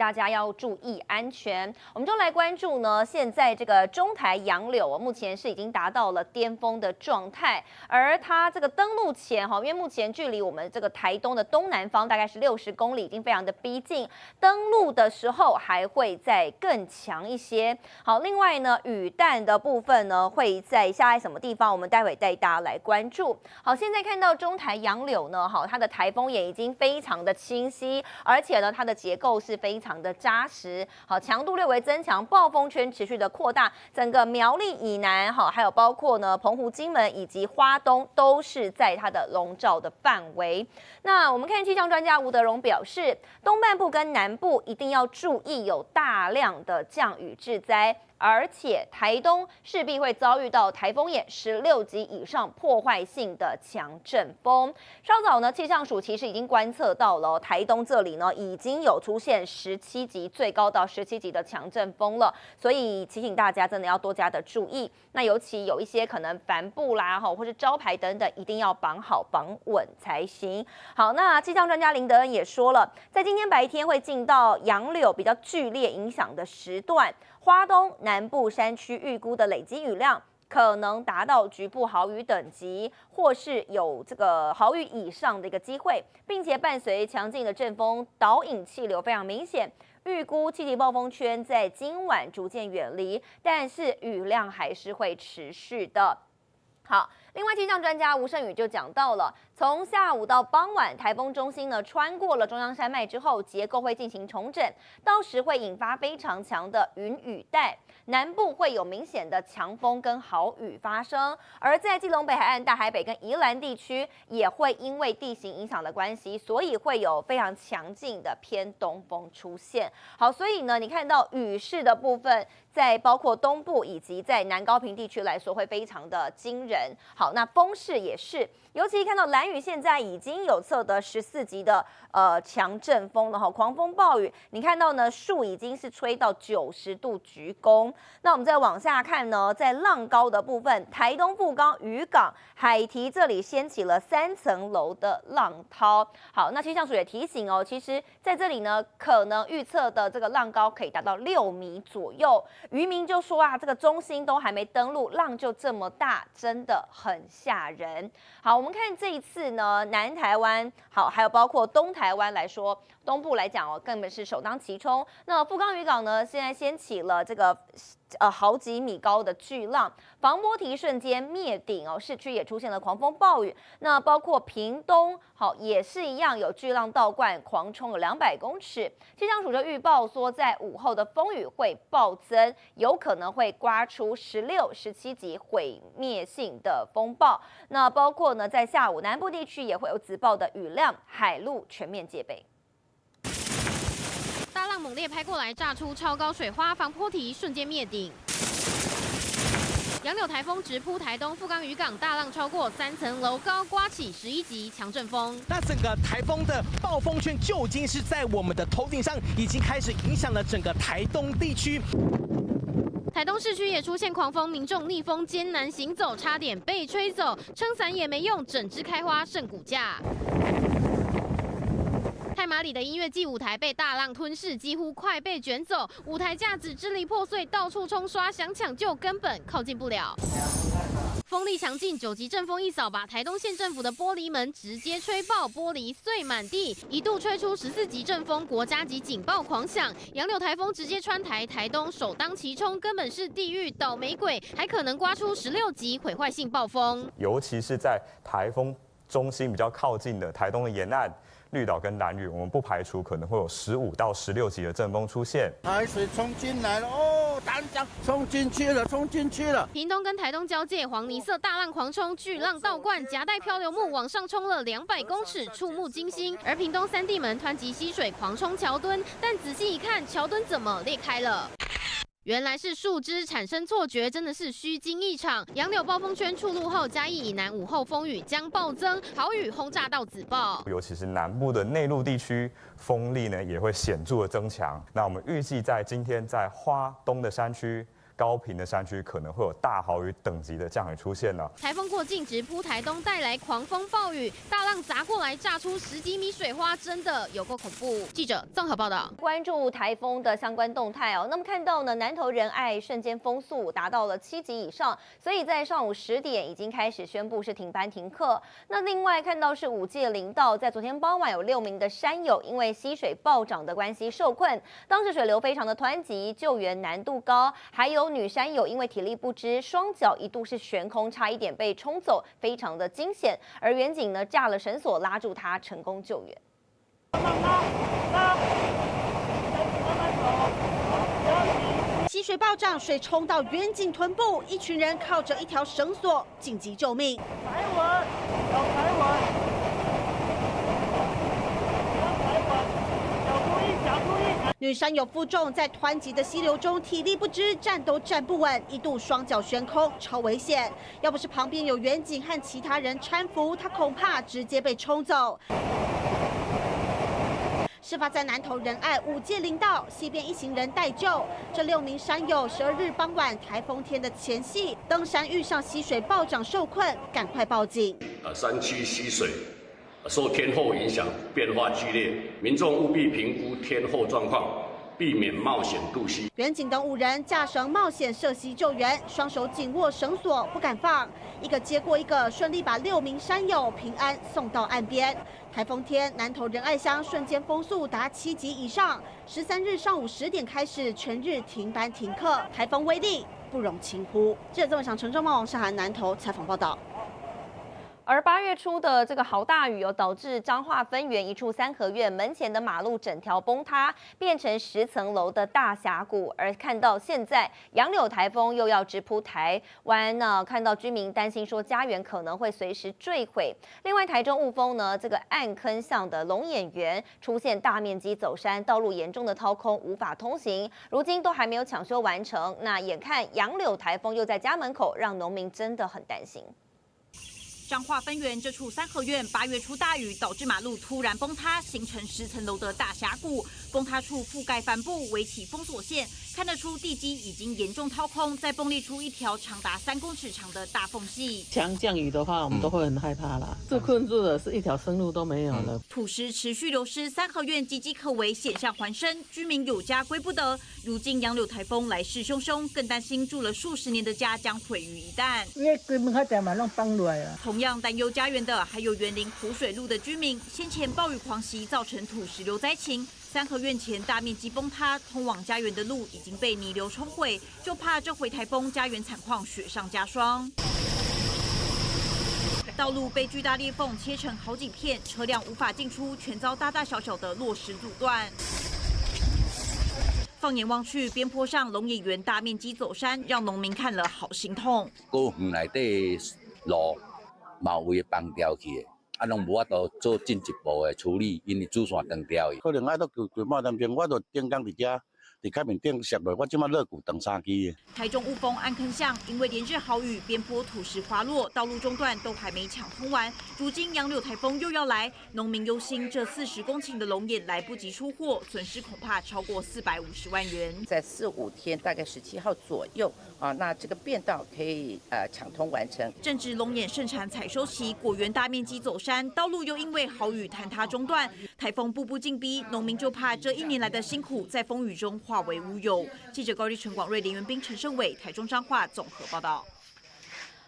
大家要注意安全。我们就来关注呢，现在这个中台洋柳目前是已经达到了巅峰的状态，而它这个登陆前因为目前距离我们这个台东的东南方大概是60公里，已经非常的逼近。登陆的时候还会再更强一些。好，另外呢，雨弹的部分呢会在下在什么地方？我们待会带大家来关注。好，现在看到中台洋柳呢，它的台风眼已经非常的清晰，而且呢，它的结构是非常的扎实。好，强度略微增强，暴风圈持续的扩大，整个苗栗以南，还有包括呢澎湖、金门以及花东，都是在它的笼罩的范围。那我们看气象专家吴德荣表示，东半部跟南部一定要注意有大量的降雨致灾。而且台东势必会遭遇到台风眼16级以上破坏性的强阵风。稍早呢，气象署其实已经观测到了台东这里呢已经有出现17级，最高到17级的强阵风了，所以提醒大家真的要多加的注意。那尤其有一些可能帆布啦或是招牌等等，一定要绑好绑稳才行。好，那气象专家林德恩也说了，在今天白天会进到洋柳比较剧烈影响的时段。花东南部山区预估的累积雨量可能达到局部豪雨等级，或是有这个豪雨以上的一个机会，并且伴随强劲的阵风，导引气流非常明显。预估气体暴风圈在今晚逐渐远离，但是雨量还是会持续的。好，另外气象专家吴胜宇就讲到了，从下午到傍晚，台风中心呢穿过了中央山脉之后，结构会进行重整，到时会引发非常强的云雨带，南部会有明显的强风跟豪雨发生，而在基隆北海岸、大海北跟宜兰地区，也会因为地形影响的关系，所以会有非常强劲的偏东风出现。好，所以呢，你看到雨势的部分，在包括东部以及在南高屏地区来说，会非常的惊人。好，那风势也是，尤其看到兰屿现在已经有测得14级的强阵风了狂风暴雨。你看到呢，树已经是吹到90度鞠躬。那我们再往下看呢，在浪高的部分，台东富冈、渔港、海堤这里掀起了3层楼的浪涛。好，那气象署也提醒其实在这里呢，可能预测的这个浪高可以达到6米左右。渔民就说这个中心都还没登陆，浪就这么大，真的很吓人。好，我们看这一次呢，南台湾还有包括东台湾来说，东部来讲根本是首当其冲。那富冈渔港呢，现在掀起了这个好几米高的巨浪，防波堤瞬间灭顶市区也出现了狂风暴雨。那包括屏东也是一样，有巨浪倒灌，狂冲有200公尺。气象署就预报说，在午后的风雨会暴增，有可能会刮出16、17级毁灭性的风暴。那包括呢，在下午南部地区也会有紫爆的雨量，海陆全面戒备。大浪猛烈拍过来，炸出超高水花，防波堤瞬间灭顶。洋柳台风直扑台东富冈渔港，大浪超过3层楼高，刮起11级强阵风。那整个台风的暴风圈就已经是在我们的头顶上，已经开始影响了整个台东地区。台东市区也出现狂风，民众逆风艰难行走，差点被吹走，撑伞也没用，整枝开花剩骨架。太麻里的音乐季舞台被大浪吞噬，几乎快被卷走，舞台架子支离破碎，到处冲刷，想抢救根本靠近不了。风力强劲，9级阵风一扫，把台东县政府的玻璃门直接吹爆，玻璃碎满地，一度吹出14级阵风，国家级警报狂响。洋柳台风直接穿台，台东首当其冲，根本是地狱倒霉鬼，还可能刮出16级毁坏性暴风。尤其是在台风中心比较靠近的台东的沿岸。绿岛跟兰屿，我们不排除可能会有15到16级的阵风出现。海水冲进来了哦，弹桨冲进去了，冲进去了。屏东跟台东交界，黄泥色大浪狂冲，巨浪倒灌，夹带漂流木往上冲了200公尺，触目惊心。而屏东三地门湍急溪水狂冲桥墩，但仔细一看，桥墩怎么裂开了？原来是树枝产生错觉，真的是虚惊一场。洋柳暴风圈出路后，嘉义以南午后风雨将暴增，豪雨轰炸到紫爆。尤其是南部的内陆地区，风力呢也会显著的增强。那我们预计在今天在花东的山区高屏的山区可能会有大豪雨等级的降雨出现了。台风过境直扑台东，带来狂风暴雨，大浪砸过来，炸出10几米水花，真的有够恐怖。记者综合报道。关注台风的相关动态哦。那么看到呢，南投仁爱瞬间风速达到了7级以上，所以在上午10点已经开始宣布是停班停课。那另外看到是5界林道，在昨天傍晚有6名的山友因为溪水暴涨的关系受困，当时水流非常的湍急，救援难度高。还有女山友因为体力不支，双脚一度是悬空，差一点被冲走，非常的惊险。而远警呢架了绳索拉住她，成功救援。溪水暴涨，水冲到远景臀部，一群人靠着一条绳索紧急救命。抬稳，脚抬稳，脚注意，脚注意。女山友负重在湍急的溪流中体力不支，站都站不稳，一度双脚悬空，超危险。要不是旁边有远景和其他人搀扶，她恐怕直接被冲走。事发在南投仁爱5界林道，西边一行人待救。这6名山友12日傍晚台风天的前夕，登山遇上溪水暴涨受困，赶快报警。山区溪水受天候影响变化剧烈，民众务必评估天候状况，避免冒险渡溪。远警等5人架绳冒险涉溪救援，双手紧握绳索不敢放，一个接过一个，顺利把6名山友平安送到岸边。台风天，南投仁爱乡瞬间风速达7级以上。13日上午10点开始全日停班停课，台风威力不容轻忽。记者曾伟祥、陈忠茂、王世涵南投采访报道。而8月初的这个豪大雨导致彰化分园一处三合院门前的马路整条崩塌，变成10层楼的大峡谷。而看到现在杨柳台风又要直扑台湾呢，看到居民担心说家园可能会随时坠毁。另外，台中雾峰呢，这个暗坑巷的龙眼园出现大面积走山，道路严重的掏空，无法通行，如今都还没有抢修完成。那眼看杨柳台风又在家门口，让农民真的很担心。彰化分园这处三合院8月初大雨导致马路突然崩塌，形成10层楼的大峡谷。崩塌处覆盖帆布，围起封锁线，看得出地基已经严重掏空，再崩裂出一条长达3公尺长的大缝隙。强降雨的话，我们都会很害怕啦。最困住的是一条生路都没有了。土石持续流失，三合院岌岌可危，险象环生，居民有家归不得。如今杨柳台风来势汹汹，更担心住了数10年的家将毁于一旦。同样担忧家园的还有园林湖水路的居民，先前暴雨狂袭造成土石流灾情，三合院前大面积崩塌，通往家园的路已经被泥流冲毁，就怕这回台风家园惨况雪上加霜。道路被巨大裂缝切成好几片，车辆无法进出，全遭大大小小的落石阻断。放眼望去，边坡上龙眼园大面积走山，让农民看了好心痛。高园内底路嘛有崩掉去的，拢无法度做进一步的处理，因为主线断掉去。可能爱到几半点钟，我就顶工伫遮。伫开面顶摔落，我即马肋骨断3支。台中雾峰暗坑巷因为连日豪雨，边坡土石滑落，道路中段都还没抢通完。如今杨柳台风又要来，农民忧心这40公顷的龙眼来不及出货，损失恐怕超过450万元。在4、5天，大概17号左右啊，那这个便道可以抢通完成。正值龙眼盛产采收期，果园大面积走山，道路又因为豪雨坍塌中断，台风步步进逼，农民就怕这1年来的辛苦在风雨中化为乌有。记者高丽、陈广瑞、林元斌、陈胜伟，台中彰化综合报道。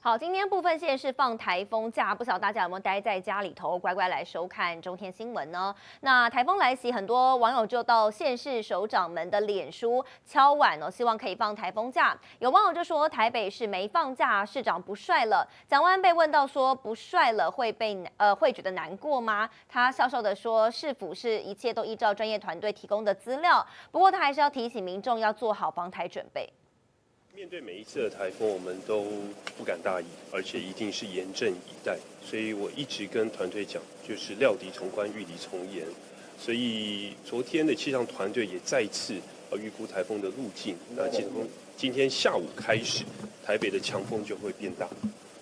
好，今天部分县市放台风假，不晓得大家有没有待在家里头乖乖来收看中天新闻呢？那台风来袭，很多网友就到县市首长们的脸书敲碗哦，希望可以放台风假。有网友就说台北市没放假，市长不帅了。蒋万安被问到说不帅了会觉得难过吗？他笑笑的说，市府是一切都依照专业团队提供的资料，不过他还是要提醒民众要做好防台准备。面对每一次的台风，我们都不敢大意，而且一定是严阵以待。所以我一直跟团队讲，就是料敌从宽，御敌从严。所以昨天的气象团队也再次预估台风的路径。那今天下午开始，台北的强风就会变大，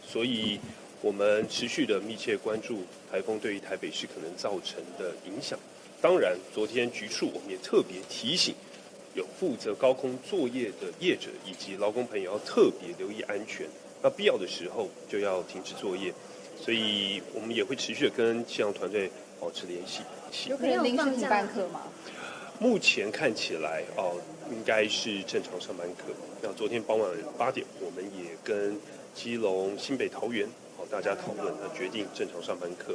所以我们持续的密切关注台风对于台北市可能造成的影响。当然，昨天局处我们也特别提醒有负责高空作业的业者以及劳工朋友要特别留意安全，那必要的时候就要停止作业。所以我们也会持续的跟气象团队保持联系。有可能临时停班课吗？目前看起来应该是正常上班课。那昨天傍晚8点，我们也跟基隆、新北、桃园大家讨论，决定正常上班课。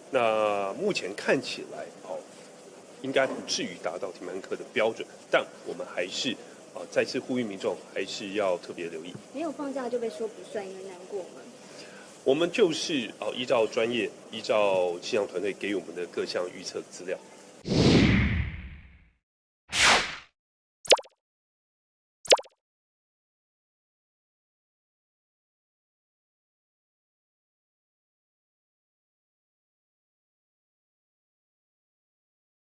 那目前看起来应该不至于达到停班课的标准，但我们还是再次呼吁民众还是要特别留意。没有放假就被说不算，因为难过吗？我们就是依照专业，依照气象团队给我们的各项预测资料，